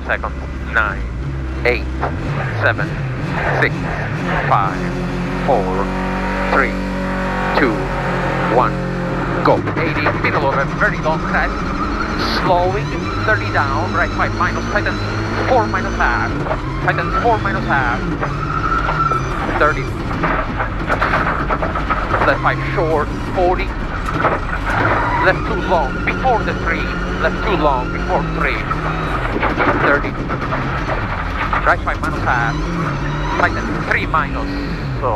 seconds. 9, 8, 7, 6, 5, 4, 3, 2, 1, go. 80, middle of a very long crest, slowing, 30 down, right 5 minus, tightens 4 minus half, tightens 4 minus half, 30, left 5 short, 40, left 2 long, before the 3, left 2 long, before 3, 30, right 5 minus half, tightens 3 minus, so...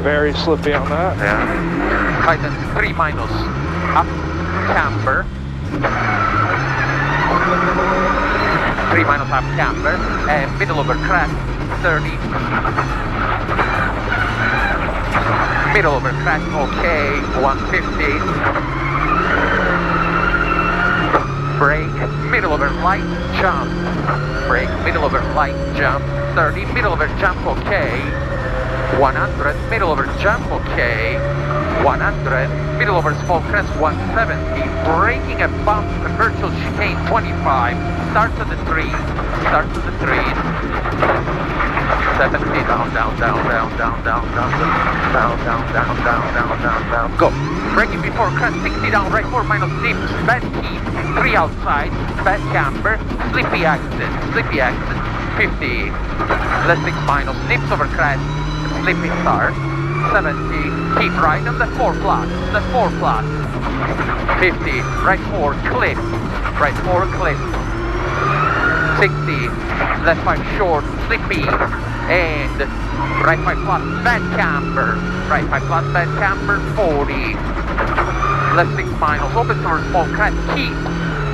Very slippy on that. Yeah. Tightens 3 minus, up, camber, 3 minus up camber, and middle over crest, 30, middle over crest, okay, 150, brake, middle over light, jump, brake, middle over light, jump, 30, middle over jump, okay, 100, middle over jump, okay, 100, middle over small crest, 170, braking a bump, a virtual chicane, 25, starts at the 3, starts at the 3, 70, down, down, down, down, down, down, down, down, down, down, down, down, down, down, go. Braking before crest, 60 down, right 4 minus dips, bad keep, 3 outside, bad camber, slippy exit, 50, left 6 minus, nips over crest, slippy start, 70, keep right on the 4 flat, 50, right 4 cliff, right 4 cliff, 60, left 5 short, slippy, and right 5 flat, bad camber, right 5 flat, bad camber, 40, left 6 minus, open towards small crest, keep,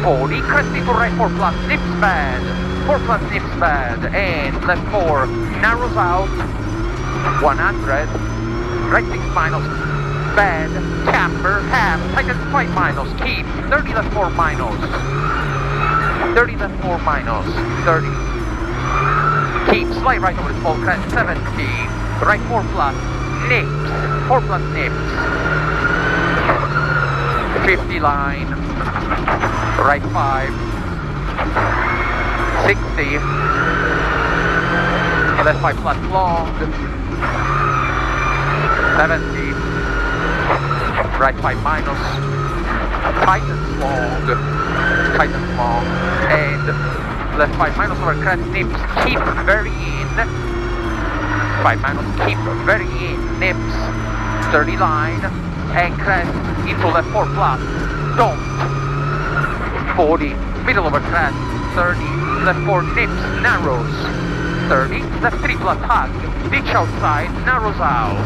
40, crest into right 4 flat, nips bad, 4 flat nips bad, and left 4, narrows out, 100, right 6 minus, bad, camber, half, tightens 5 minus, keep, 30 left 4 minus, 30 left 4 minus, 30, keep, slide right over the small crest, 70, right 4 plus, nips, 4 plus nips, 50 line, right 5, 60, left 5 plus long, 70, right 5 minus, tightens long, and left 5 minus over crest, nips, keep very in, 5 minus, keep very in, nips, 30 line, and crest into left 4 plus, don't, 40, middle over crest, 30, left 4 nips, narrows, 30, left 3 plus hug, ditch outside, narrows out,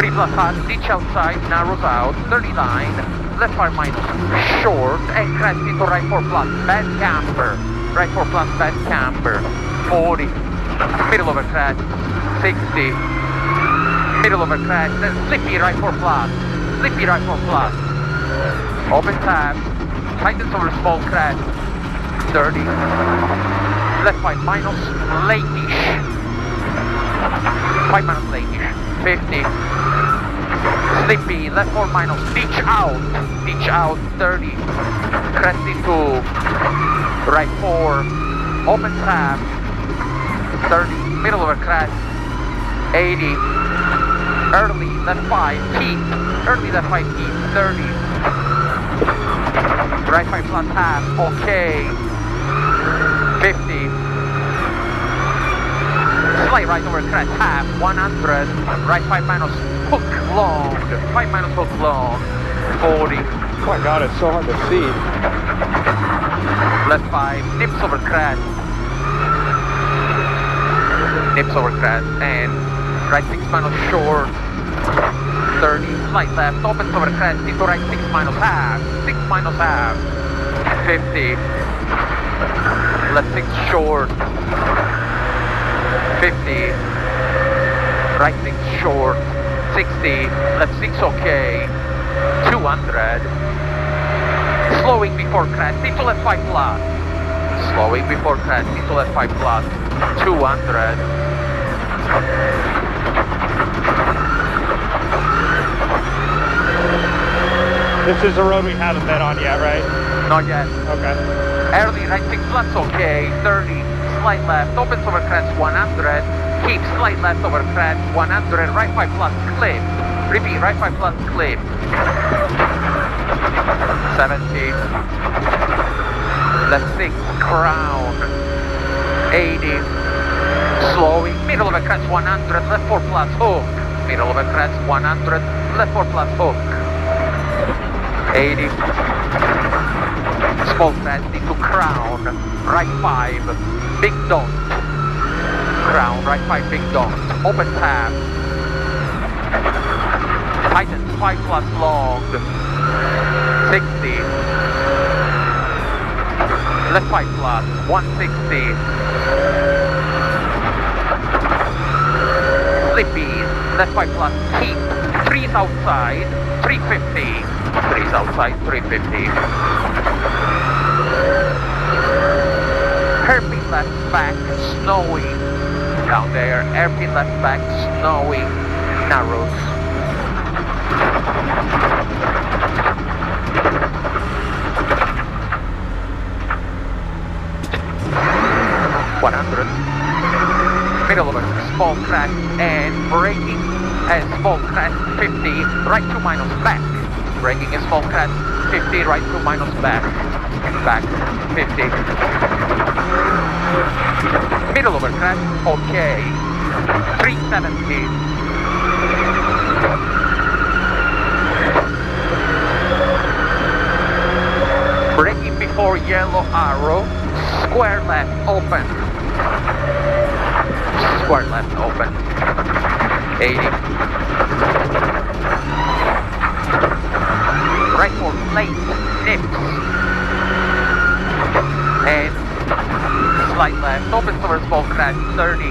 3 plus hug, ditch outside, narrows out, 30 line, left 5 minus, short, and crest into right 4 plus, bad camber, right 4 plus, bad camber, 40, middle over crest, 60, middle over crest, then slippy right 4 plus, slippy right 4 plus, open tab, tightens over small crest, 30, left 5 minus, late-ish, 5 minus late-ish, 50, slippy, left 4 minus, ditch out, 30, crest into right 4, open tab, 30, middle over crest, 80, early, left 5, keep, early left 5, keep, 30, right 5 plus half, okay, 50, slide right over crest, half, 100, right 5 minus, hook long, 5 minus hook long, 40. Oh my god, it's so hard to see. Left 5, nips over crest, and right 6 minus short, 30, slide left, opens over crest, into right 6 minus half, 50, left 6 short, 50, right 6 short, 60, left 6 okay, 200, slowing before crest, into left 5 plus, slowing before crest, into left 5 plus, 200, This is a road we haven't been on yet, right? Not yet. Okay. Early right 6 flats, okay. 30, slight left, opens over crest 100. Keep slight left over crest 100. Right 5 flats, clip. Repeat, right 5 flats, clip. 70. Left 6, crown. 80. Slowing, middle of a crest 100, left 4 flats, hook. Middle of a crest 100, left 4 flats, hook. 80. Small crest into crown, right 5, big don't. Crown, right 5, big don't. Open tab. Tighten 5 flats long. 60. Left 5 flats, 160. Slippy, left 5 flats, keep. 3's outside, 350. 3's outside, 350. Hairpin left back, snowy. Down there, hairpin left back, snowy. Narrows. 100. Middle of a small crash and braking a small crash 50, right 2 minus back. Braking a small crash 50, right 2 minus back. Back 50. Middle of a crash, okay. 370. Braking before yellow arrow, square left open. Square left open. 80. Right 4 late, nips. And slight left, opens over small crash, 30.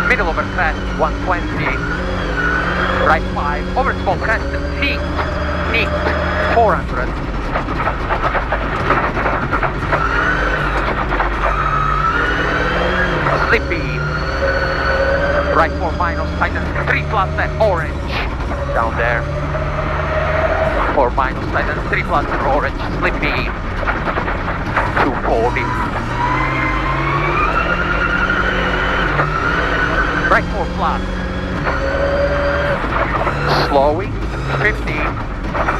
Middle over crash, 120. Right 5, over small crash, neat. Neat, 400. Slippy. Right 4 minus, tighten 3 plus and orange. Down there. 4 minus, tighten 3 plus and orange. Slippy. 240. Right 4 plus. Slowing. 50.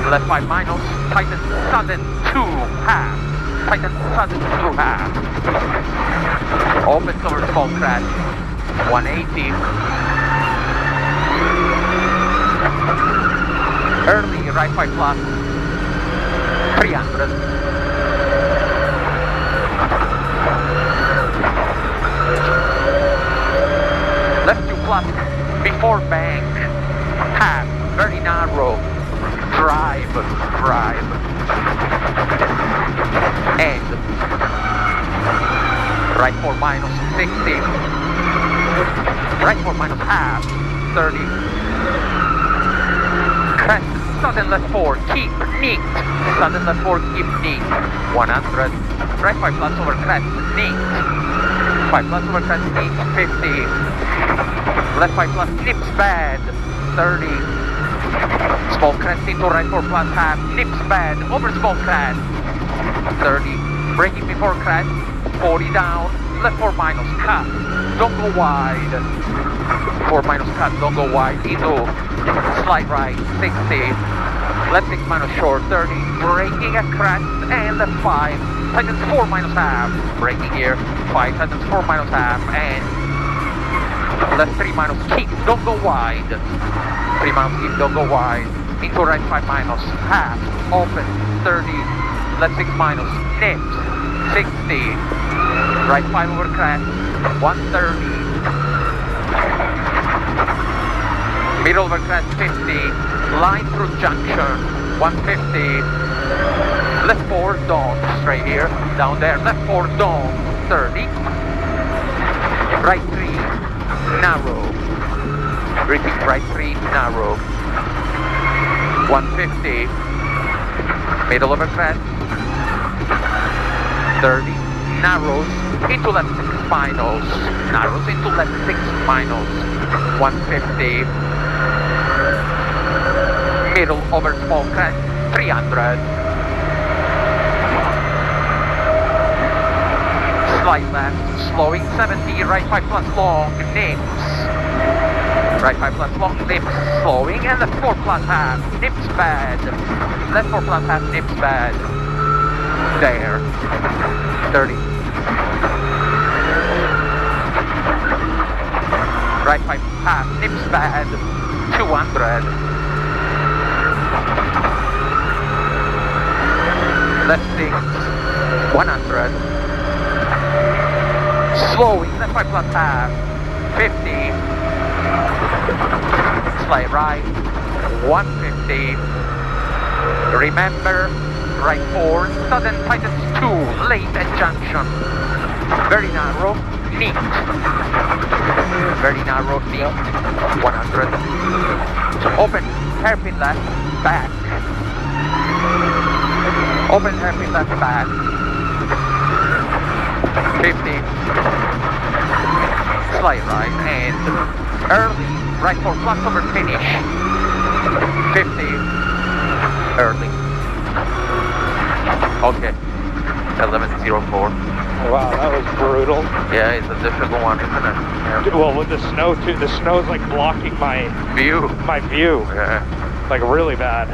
Left 5 minus, tighten sudden 2 half. Tighten sudden 2 half. Opens over small crash, 180. Early right 5 plus, 300. Left 2 plus, before bank, half, very narrow, drive, and right 4 minus 60. Right 4 minus half, 30. Crest, sudden left 4, keep, neat. Sudden left 4, keep, neat. 100. Right 5 plus over crest, neat. 5 plus over crest, neat, 50. Left 5 plus, nips bad, 30. Small crest into right 4 plus half, nips bad, over small crest, 30. Braking before crest, 40 down, left 4 minus, cut, don't go wide. 4 minus cut, don't go wide, into slide right, 60. Left 6 minus short, 30. Braking a crest and left 5. Tightens 4 minus half. Braking here, 5 tightens 4 minus half and left 3 minus keep, don't go wide. 3 minus keep, don't go wide. Into right 5 minus, half, open, 30. Left 6 minus, nips, 60. Right 5 over crest, 130. Middle over crest, 50. Line through junction, 150. Left 4, don't, straight here. Down there, left 4, don't, 30. Right 3, narrow. Repeat, right 3, narrow. 150. Middle over crest, 30. Narrows into left 6 finals. Narrows into left 6 finals. 150. Middle over small crest, 300. Slight left, slowing 70, right 5 plus long, nips. Right 5 plus long, nips, slowing, and left 4 plus half, nips bad. Left 4 plus half, nips bad. There. 30. Right 5 half, nips bad. 200. Left 6, 100. Slowing, left 5 plus half, 50. Slight right, 150. Remember, right 4, sudden tightens 2, late at junction. Very narrow, neat. Very narrow, neat. 100. Open, hairpin left, back. Open hairpin left, back. 50. Slight right, and early, right 4 plus over finish. 50. Early. Okay. 11:04. Wow, that was brutal. Yeah, it's a difficult one, isn't it? Yeah. Well, with the snow too, the snow's like blocking my View. view. Yeah. Like really bad.